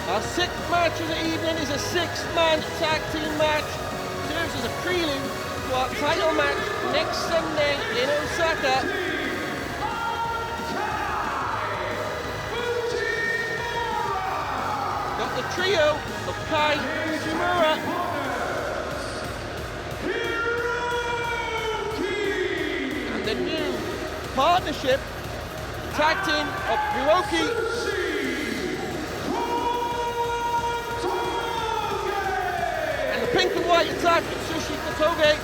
Our sixth match of the evening is a six-man tag team match. Serves as a prelude to our title match next Sunday in Osaka. Got the trio of Kai, Fujimura, and the new partnership, tag team of Hiroki and the pink and white attack, Atsushi Kotoge.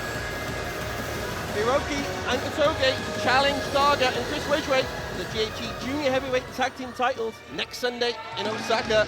Hiroki and Kotoge challenge Daga and Chris Ridgeway for the GHE Junior Heavyweight Tag Team titles next Sunday in Osaka.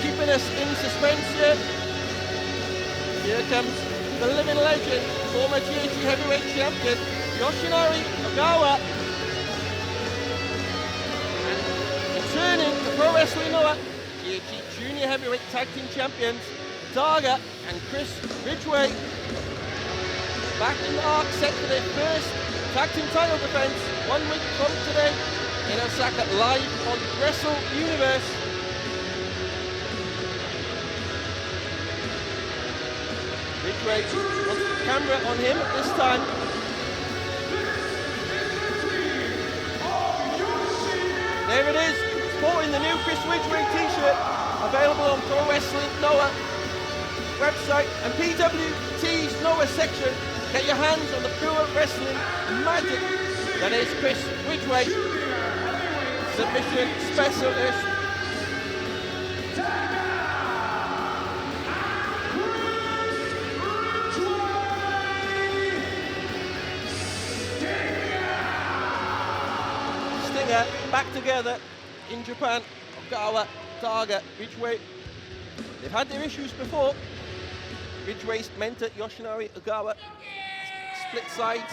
Keeping us in suspense here. Here comes the living legend, former GHE heavyweight champion, Yoshinari Ogawa. And returning to Pro Wrestling Noah, GHE junior heavyweight tag team champions, Daga and Chris Ridgeway. Back in the arc, set for their first tag team title defense 1 week from today in Osaka, live on Wrestle Universe. Ridgeway wants the camera on him at this time. There it is, sporting the new Chris Ridgeway t-shirt, available on Pro Wrestling Noah website and PWT's Noah section. Get your hands on the pure wrestling magic that is Chris Ridgeway, submission specialist. Back together in Japan, Ogawa, Daga, Ridgeway. They've had their issues before. Ridgeway's mentor, Yoshinari Ogawa, split sides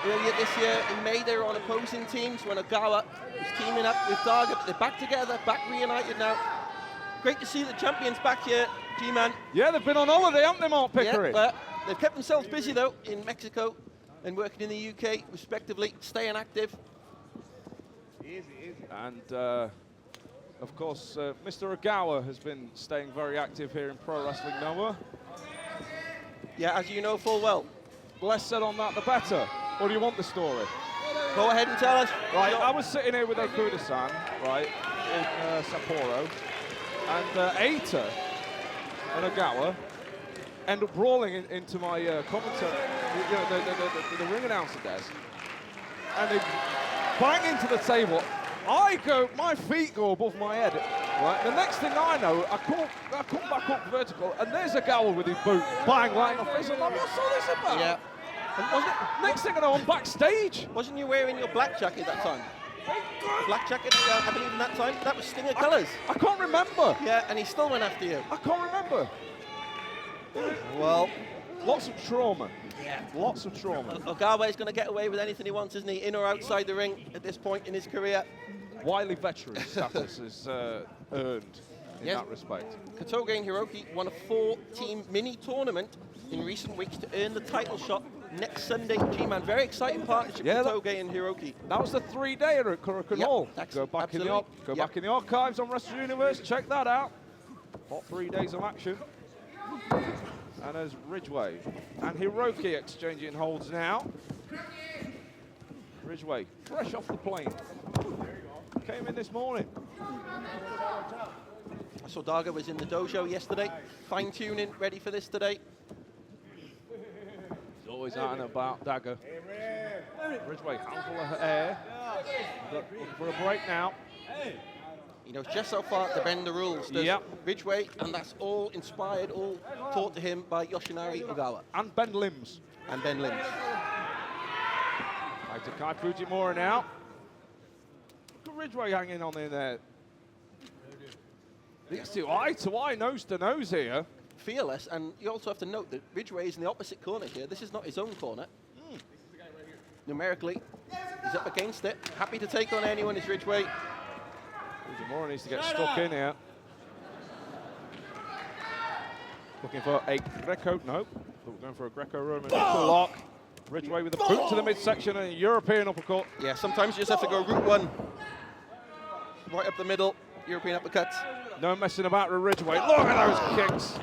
earlier this year. In May, they were on opposing teams when Ogawa was teaming up with Daga, but they're back together, back reunited now. Great to see the champions back here, G-Man. Yeah, they've been on holiday, haven't they, Mark Pickering? Yeah, but they've kept themselves busy, though, in Mexico and working in the UK, respectively, staying active. And, of course, Mr. Ogawa has been staying very active here in Pro Wrestling Noah. Yeah, as you know full well. Less said on that, the better. Or do you want the story? Go ahead and tell us. Right, I was sitting here with Okuda-san, right, in Sapporo, and Eita and Ogawa end up brawling into my commentary, you know, the ring announcer desk, and they bang into the table. My feet go above my head. Right. The next thing I know, I come back up vertical, and there's Ogawa with his boot, bang, right in my face. I'm like, what's all this about? Yeah. And next thing I know, I'm backstage. Wasn't you wearing your black jacket that time? Black jacket, I believe, in that time? That was Stinger colours. I can't remember. Yeah, and he still went after you. I can't remember. Well, lots of trauma. Yeah. Lots of trauma. Ogawa is going to get away with anything he wants, isn't he? In or outside the ring at this point in his career. Wily veteran status is earned in that respect. Kotoge and Hiroki won a 4-team mini tournament in recent weeks to earn the title shot next Sunday. G-Man, very exciting partnership, Kotoge and Hiroki. That was the 3-dayer at Korakuen Hall. Go back in the archives on Wrestle Universe, check that out. Hot 3 days of action. And as Ridgeway and Hiroki exchanging holds now. Ridgeway, fresh off the plane. Came in this morning. I saw Daga was in the dojo yesterday, fine-tuning, ready for this today. He's always out and about, Daga. Ridgeway, handful of air. Looking for a break now. He knows just how far to bend the rules, does Ridgeway, and that's all inspired, all taught to him by Yoshinari Ogawa. And bend limbs. And bend limbs. Back to Kai Fujimura now. Look at Ridgeway hanging on in there. These two eye to eye, nose to nose here. Fearless, and you also have to note that Ridgeway is in the opposite corner here. This is not his own corner. Numerically, he's up against it. Happy to take on anyone is Ridgeway. Fujimura needs to get stuck in here. Looking for a Greco, no. But we're going for a Greco-Roman lock. Ridgeway with a boot to the midsection and a European uppercut. Yeah, sometimes you just have to go route one. Right up the middle, European uppercuts. No messing about with Ridgeway. Look at those kicks.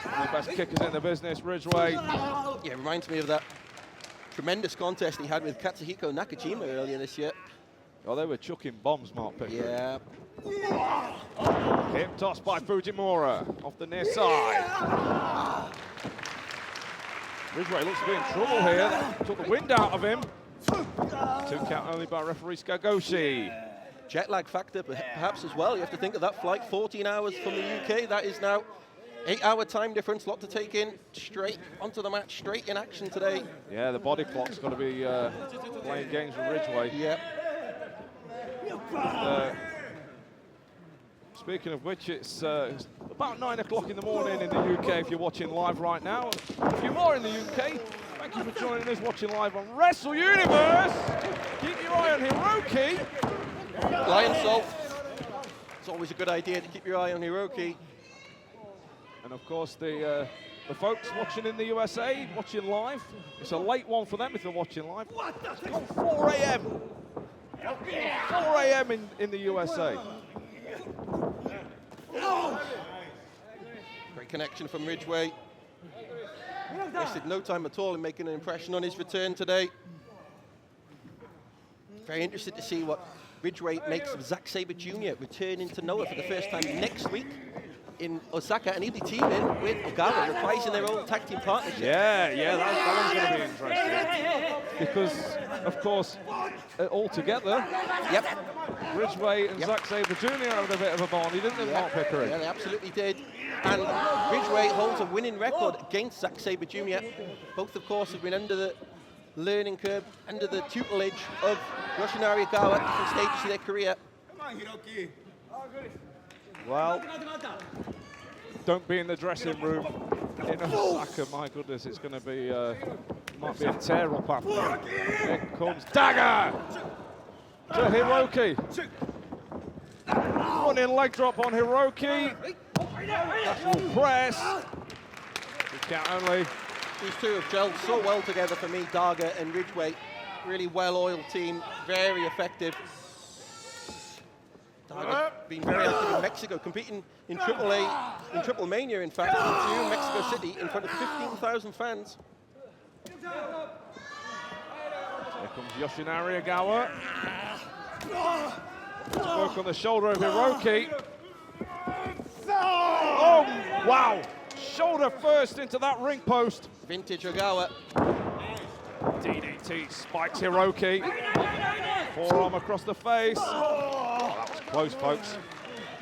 One of the best kickers in the business, Ridgeway. Yeah, it reminds me of that tremendous contest he had with Katsuhiko Nakajima earlier this year. Oh, they were chucking bombs, Mark Pickering. Yeah. Hip toss by Fujimura off the near side. Ridgeway looks to be in trouble here. Took the wind out of him. 2 count only by referee Skagoshi. Jet lag factor perhaps as well. You have to think of that flight 14 hours from the UK. That is now 8-hour time difference. Lot to take in. Straight onto the match, straight in action today. Yeah, the body clock's got to be playing games with Ridgeway. Yeah. Speaking of which, it's about 9 o'clock in the morning in the UK if you're watching live right now. If you're more in the UK, thank you for joining us watching live on Wrestle Universe. Keep your eye on Hiroki. Lion Salt. It's always a good idea to keep your eye on Hiroki. And of course, the folks watching in the USA, watching live, it's a late one for them if they're watching live. It's on 4 a.m. 4 a.m. in the USA. Great connection from Ridgeway. Wasted no time at all in making an impression on his return today. Very interested to see what Ridgeway makes of Zack Sabre Jr. returning to Noah for the first time next week in Osaka, and he'll be teaming with Ogawa, reprising their old tag team partnership. Yeah, that one's going to be interesting. Because, of course, all together, yep, Ridgeway and Zack Sabre Jr. had a bit of a bond, didn't they, Mark Pickering? Yeah, they absolutely did. And Ridgeway holds a winning record against Zack Sabre Jr. Both, of course, have been under the learning curve, under the tutelage of Yoshinari Ogawa at different stages of their career. Come on, Hiroki. Well, don't be in the dressing room in Osaka. My goodness, it's going to be, might be a tear up after. Here comes Daga to Hiroki. Running leg drop on Hiroki. National press. 2 count only. These two have gelled so well together for me, Daga and Ridgeway. Really well-oiled team, very effective. Daga been very active in Mexico, competing in AAA, in Triple Mania, in fact, in June, Mexico City, in front of 15,000 fans. Here comes Yoshinari Ogawa. Spoke on the shoulder of Hiroki. Oh, wow. Shoulder first into that ring post. Vintage Ogawa. DDT spikes Hiroki. Forearm across the face. Oh, that was close, folks.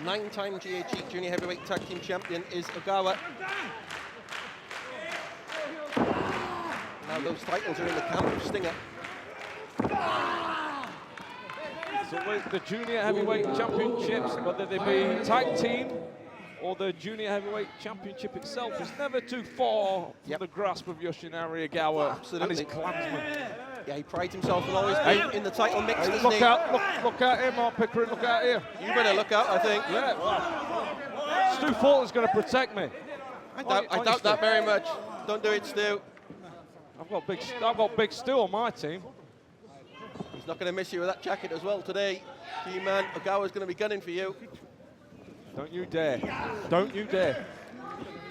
9-time GHG Junior Heavyweight Tag Team Champion is Ogawa. Now those titles are in the camp of Stinger. So with the Junior Heavyweight Championships, whether they be tag team or the Junior Heavyweight Championship itself, is never too far from the grasp of Yoshinari Ogawa. Absolutely. And his clansmen. Yeah, he prides himself on always being in the title mix. Hey, look out here, Mark Pickering, look out here. You better look out, I think. Yeah, well, Stu Fulton's going to protect me. I doubt that very much. Don't do it, Stu. I've got big Stu on my team. He's not going to miss you with that jacket as well today. G-Man, Ogawa's going to be gunning for you. Don't you dare. Don't you dare.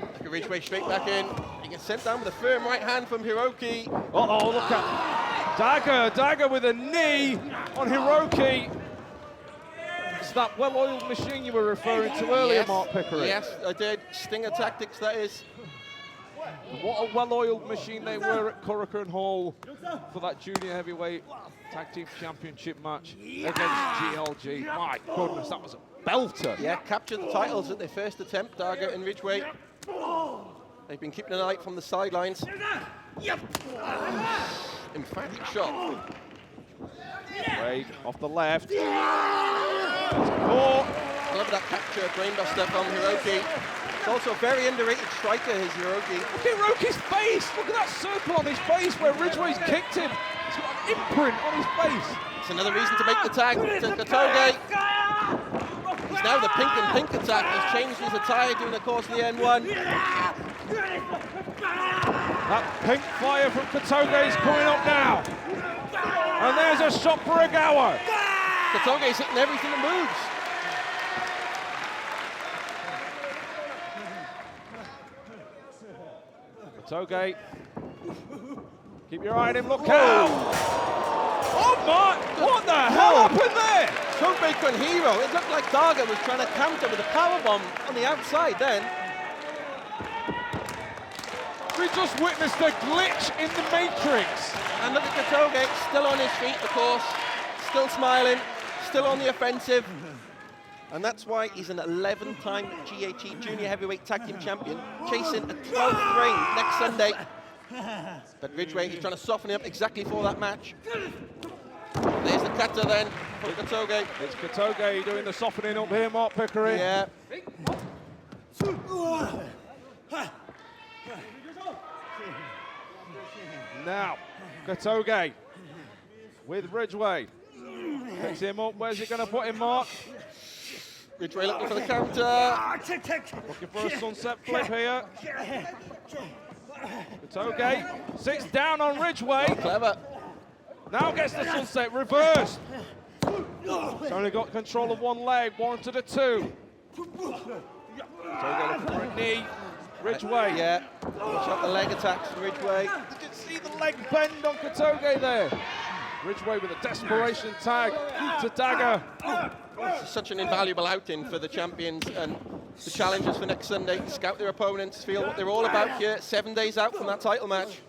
Look at Ridgeway straight back in. He gets sent down with a firm right hand from Hiroki. Uh-oh, look at Daga with a knee on Hiroki. It's that well-oiled machine you were referring to earlier, Yes. Mark Pickering. Yes, I did. Stinger tactics, that is. What a well-oiled machine they were at Korakuen Hall for that Junior Heavyweight Tag Team Championship match against GLG. My goodness, that was a belter. Yeah, captured the titles at their first attempt, Daga and Ridgeway. They've been keeping an eye from the sidelines. Emphatic shot. Wade off the left. It's caught. Love that capture, brainbuster from Hiroki. It's also a very underrated striker, his Hiroki. Look at Hiroki's face. Look at that circle on his face where Ridgeway's kicked him. He's got an imprint on his face. It's another reason to make the tag to Kotoge. He's now the pink and pink attack. He's changed his attire during the course of the N1. That pink fire from Kotoge is coming up now. And there's a shot for Ogawa. Kotoge's hitting everything that moves. Kotoge, keep your eye on him, look out! Oh my, what the hell happened there? Codebreaker and Hero, it looked like Daga was trying to counter with a powerbomb on the outside then. We just witnessed a glitch in the Matrix. And look at Kotoge, still on his feet, of course, still smiling, still on the offensive. And that's why he's an 11-time GHE Junior Heavyweight Tag Team Champion, chasing a 12th reign next Sunday. But Ridgeway is trying to soften him up exactly for that match. There's the kata then for Kotoge. It's Kotoge doing the softening up here, Mark Pickering. Yeah. Now, Kotoge with Ridgeway. Picks him up. Where's he going to put him, Mark? Ridgeway looking for the counter. Looking for a sunset flip here. Kotoge sits down on Ridgeway. Clever. Now gets the sunset reversed. He's only got control of one leg, warranted a two. Kotoge looking for a knee. Ridgeway. Yeah. Watch out the leg attacks from Ridgeway. You can see the leg bend on Kotoge there. Ridgeway with a desperation tag to Daga. Such an invaluable outing for the champions and the challengers for next Sunday. Scout their opponents, feel what they're all about here, 7 days out from that title match.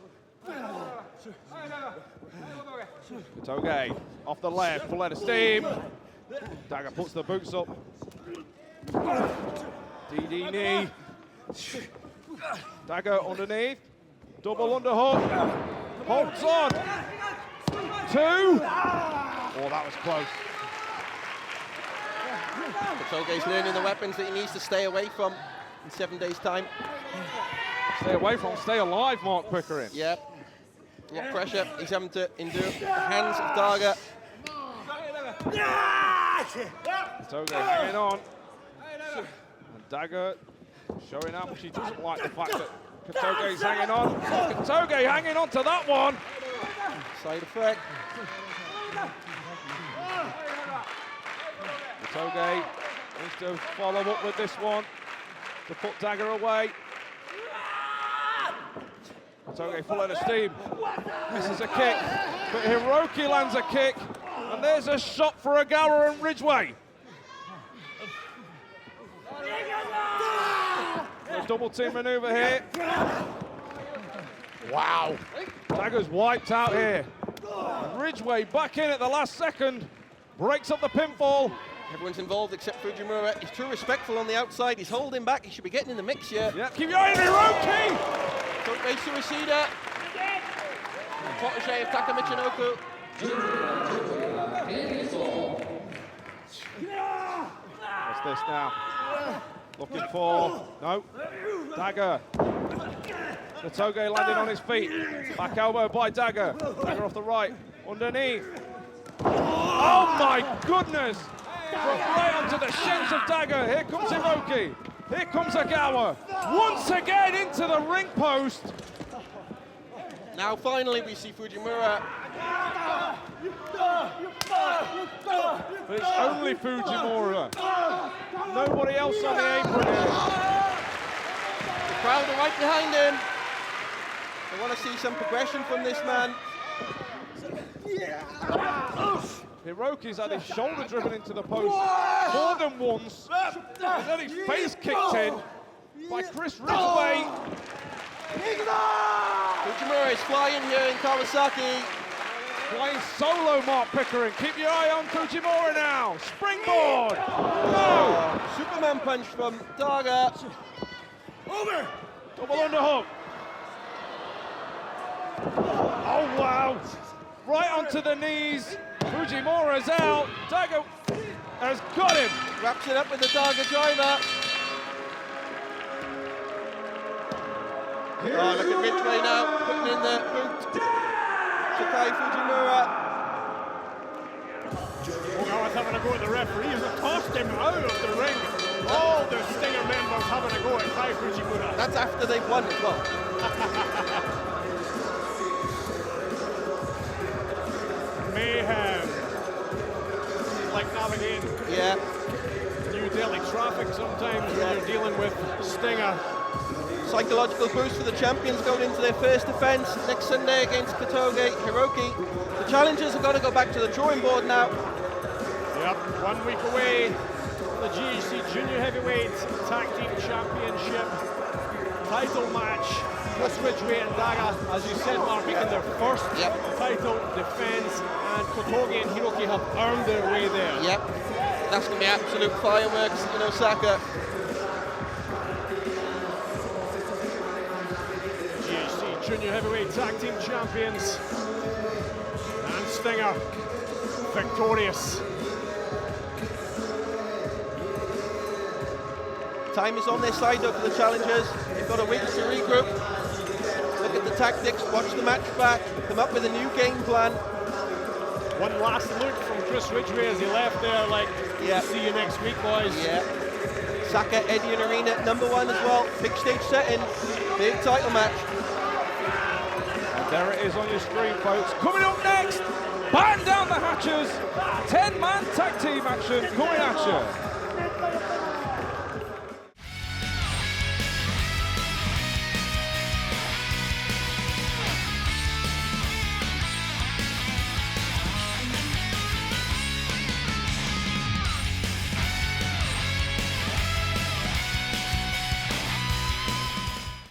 Kotoge off the left, full head of steam. Daga puts the boots up. DD knee. Daga underneath. Double underhook. Holds on. Two. Oh, that was close. Kotoge's learning the weapons that he needs to stay away from in 7 days' time. Stay away from, stay alive, Mark Pickering. Yep. What pressure he's having to endure at the hands of Daga. Kotoge hanging on. And Daga showing up. She doesn't like the fact that Kotoge's hanging on. Kotoge hanging on to that one. Side effect. Kotoge needs to follow up with this one to put Daga away. Kotoge full head of steam. Misses a kick, but Hiroki lands a kick, and there's a shot for Ogawa and Ridgeway. A double team maneuver here. Wow. Daga's wiped out here. And Ridgeway back in at the last second. Breaks up the pinfall. Everyone's involved except Fujimura. He's too respectful on the outside. He's holding back. He should be getting in the mix here. Yeah, keep your eye on Hiroki. Tope Suicida. Protege of Taka Michinoku. What's this now? Looking for, no, Daga. Kotoge landing on his feet. Back elbow by Daga. Daga off the right, underneath. Oh my goodness! Right onto the shins of Daga. Here comes Hiroki. Here comes Ogawa. Once again into the ring post. Now finally we see Fujimura. But it's only Fujimura. Nobody else on the apron here. The crowd are right behind him. They want to see some progression from this man. Hiroki's had his shoulder driven into the post more than once. He's had his face kicked in by Chris Ridgeway. Fujimura is flying here in Kawasaki. Flying solo, Mark Pickering. Keep your eye on Fujimura now. Springboard. No. Superman punch from Daga. Double underhook. Oh, wow. Right onto the knees. Fujimura's out. Daga has got him. Wraps it up with the Daga driver. Oh, look at Ridgeway now, putting in the boot. Sakai Fujimura. Ogawa's having a go at the referee as they tossed him out of the ring. All the Stinger members having a go at Kai Fujimura. That's after they've won as well. Mayhem. Like navigating New Delhi traffic sometimes when you're dealing with Stinger. Psychological boost for the champions going into their first defence next Sunday against Kotoge Hiroki. The challengers have got to go back to the drawing board now. Yep, 1 week away from the GHC Junior Heavyweight Tag Team Championship title match. Chris Ridgeway and Daga, as you said, Mark, making their first title defence, and Kotoge and Hiroki have earned their way there. Yep, that's going to be absolute fireworks in Osaka. GHC Junior Heavyweight Tag Team Champions, and Stinger victorious. Time is on their side though for the challengers. They've got a week to regroup, look at the tactics, watch the match back, come up with a new game plan. One last look from Chris Ridgeway as he left there, like, see you next week, boys. Yeah. Osaka Edion Arena, #1 as well. Big stage setting, big title match. And there it is on your screen, folks. Coming up next, batten down the hatches. 10-man tag team action coming at you.